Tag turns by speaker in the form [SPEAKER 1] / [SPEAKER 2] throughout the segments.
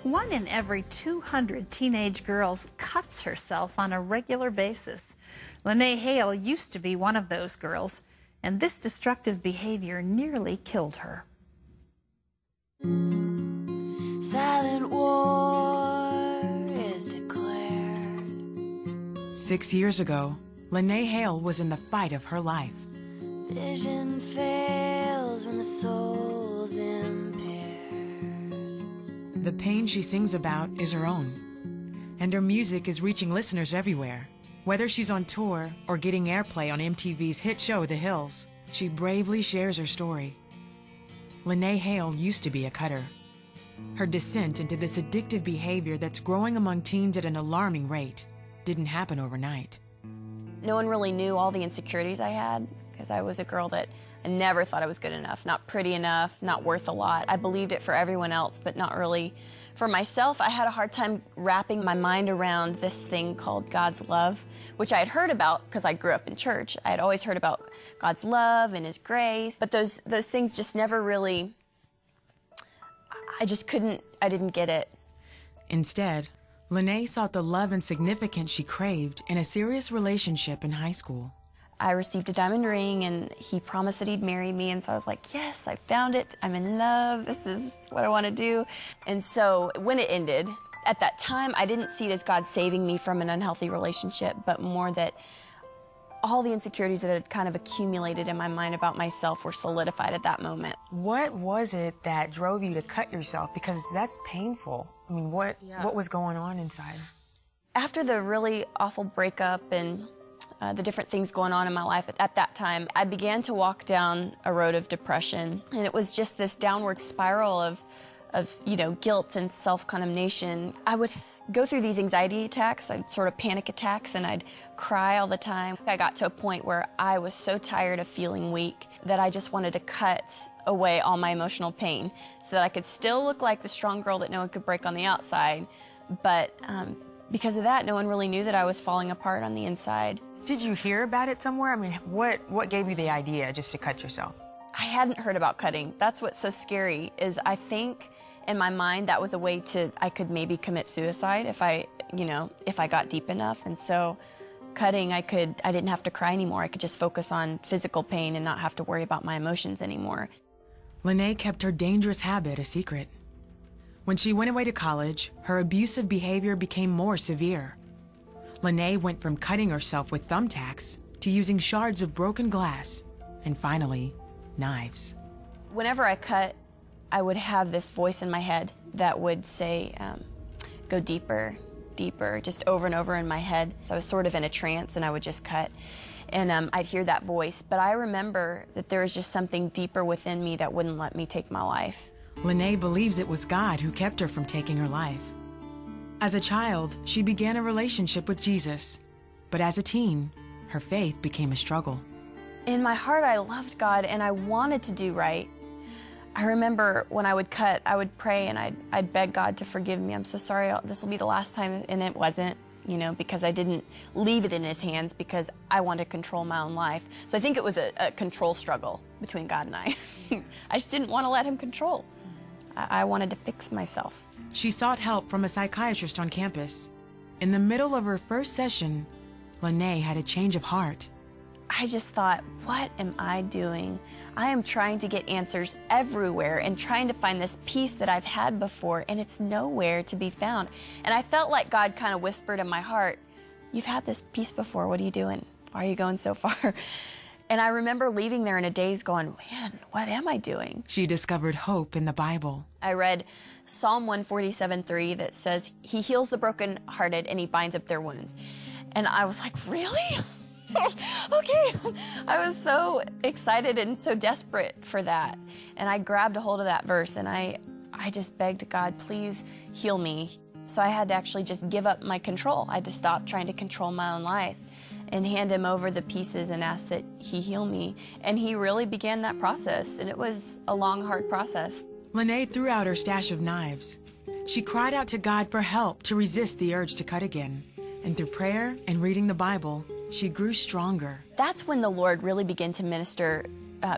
[SPEAKER 1] 1 in every 200 teenage girls cuts herself on a regular basis. Lanae Hale used to be one of those girls, and this destructive behavior nearly killed her.
[SPEAKER 2] Silent war is declared.
[SPEAKER 3] 6 years ago, Lanae Hale was in the fight of her life.
[SPEAKER 2] Vision fails when the soul's impaired.
[SPEAKER 3] The pain she sings about is her own, and her music is reaching listeners everywhere. Whether she's on tour or getting airplay on MTV's hit show The Hills, she bravely shares her story. Lanae Hale used to be a cutter. Her descent into this addictive behavior that's growing among teens at an alarming rate didn't happen overnight.
[SPEAKER 4] No one really knew all the insecurities I had because I was a girl that I never thought I was good enough, not pretty enough, not worth a lot. I believed it for everyone else, but not really for myself. I had a hard time wrapping my mind around this thing called God's love, which I had heard about because I grew up in church. I had always heard about God's love and His grace, but those things just never really, I didn't get it.
[SPEAKER 3] Instead, Lanae sought the love and significance she craved in a serious relationship in high school.
[SPEAKER 4] I received a diamond ring, and he promised that he'd marry me, and so I was like, yes, I found it. I'm in love. This is what I want to do. And so when it ended, at that time, I didn't see it as God saving me from an unhealthy relationship, but more that all the insecurities that had kind of accumulated in my mind about myself were solidified at that moment.
[SPEAKER 3] What was it that drove you to cut yourself? Because that's painful. I mean, what was going on inside?
[SPEAKER 4] After the really awful breakup and the different things going on in my life at that time, I began to walk down a road of depression, and it was just this downward spiral of guilt and self-condemnation. I would go through these anxiety attacks, sort of panic attacks, and I'd cry all the time. I got to a point where I was so tired of feeling weak that I just wanted to cut away all my emotional pain so that I could still look like the strong girl that no one could break on the outside. But because of that, no one really knew that I was falling apart on the inside.
[SPEAKER 3] Did you hear about it somewhere? I mean, what gave you the idea just to cut yourself?
[SPEAKER 4] I hadn't heard about cutting. That's what's so scary, is I think in my mind that was a way I could maybe commit suicide if I got deep enough. And so cutting, I didn't have to cry anymore. I could just focus on physical pain and not have to worry about my emotions anymore.
[SPEAKER 3] Lanae kept her dangerous habit a secret. When she went away to college, her abusive behavior became more severe. Lanae went from cutting herself with thumbtacks to using shards of broken glass, and finally, knives.
[SPEAKER 4] Whenever I cut, I would have this voice in my head that would say, go deeper, deeper, just over and over in my head. I was sort of in a trance, and I would just cut, and I'd hear that voice. But I remember that there was just something deeper within me that wouldn't let me take my life.
[SPEAKER 3] Lanae believes it was God who kept her from taking her life. As a child, she began a relationship with Jesus, but as a teen, her faith became a struggle.
[SPEAKER 4] In my heart, I loved God, and I wanted to do right. I remember when I would cut, I would pray, and I'd beg God to forgive me. I'm so sorry, this will be the last time, and it wasn't, because I didn't leave it in His hands because I wanted to control my own life. So I think it was a control struggle between God and I. I just didn't want to let Him control. I wanted to fix myself.
[SPEAKER 3] She sought help from a psychiatrist on campus. In the middle of her first session, Lanae had a change of heart.
[SPEAKER 4] I just thought, what am I doing? I am trying to get answers everywhere and trying to find this peace that I've had before, and it's nowhere to be found. And I felt like God kind of whispered in my heart, you've had this peace before, what are you doing? Why are you going so far? And I remember leaving there in a daze going, man, what am I doing?
[SPEAKER 3] She discovered hope in the Bible.
[SPEAKER 4] I read Psalm 147:3 that says, He heals the brokenhearted and He binds up their wounds. And I was like, really? Okay. I was so excited and so desperate for that. And I grabbed a hold of that verse, and I just begged God, please heal me. So I had to actually just give up my control. I had to stop trying to control my own life and hand Him over the pieces and ask that He heal me. And He really began that process, and it was a long, hard process.
[SPEAKER 3] Lanae threw out her stash of knives. She cried out to God for help to resist the urge to cut again. And through prayer and reading the Bible, she grew stronger.
[SPEAKER 4] That's when the Lord really began to minister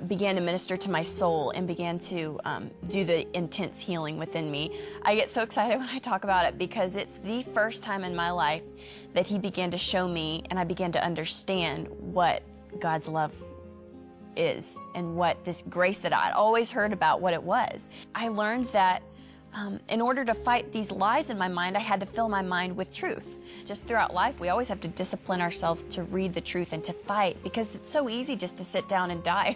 [SPEAKER 4] began to minister to my soul and began to do the intense healing within me. I get so excited when I talk about it because it's the first time in my life that he began to show me and I began to understand what God's love is and what this grace that I'd always heard about, what it was. I learned that in order to fight these lies in my mind, I had to fill my mind with truth. Just throughout life, we always have to discipline ourselves to read the truth and to fight, because it's so easy just to sit down and die,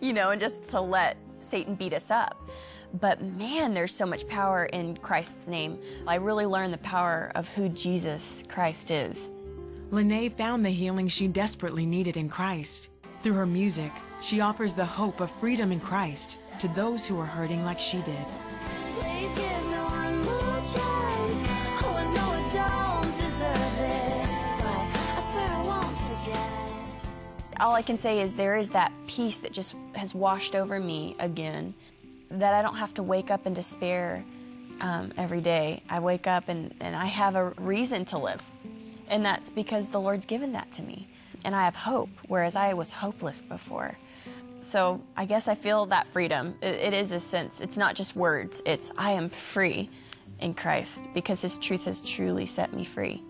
[SPEAKER 4] you know, and just to let Satan beat us up. But man, there's so much power in Christ's name. I really learned the power of who Jesus Christ is.
[SPEAKER 3] Lanae found the healing she desperately needed in Christ. Through her music, she offers the hope of freedom in Christ to those who are hurting like she did.
[SPEAKER 2] Please give me one more chance. Oh, I know I don't deserve this, but I swear I won't forget.
[SPEAKER 4] All I can say is there is that peace that just has washed over me again, that I don't have to wake up in despair every day. I wake up and I have a reason to live, and that's because the Lord's given that to me. And I have hope, whereas I was hopeless before. So I guess I feel that freedom. It is a sense. It's not just words. It's I am free in Christ because his truth has truly set me free.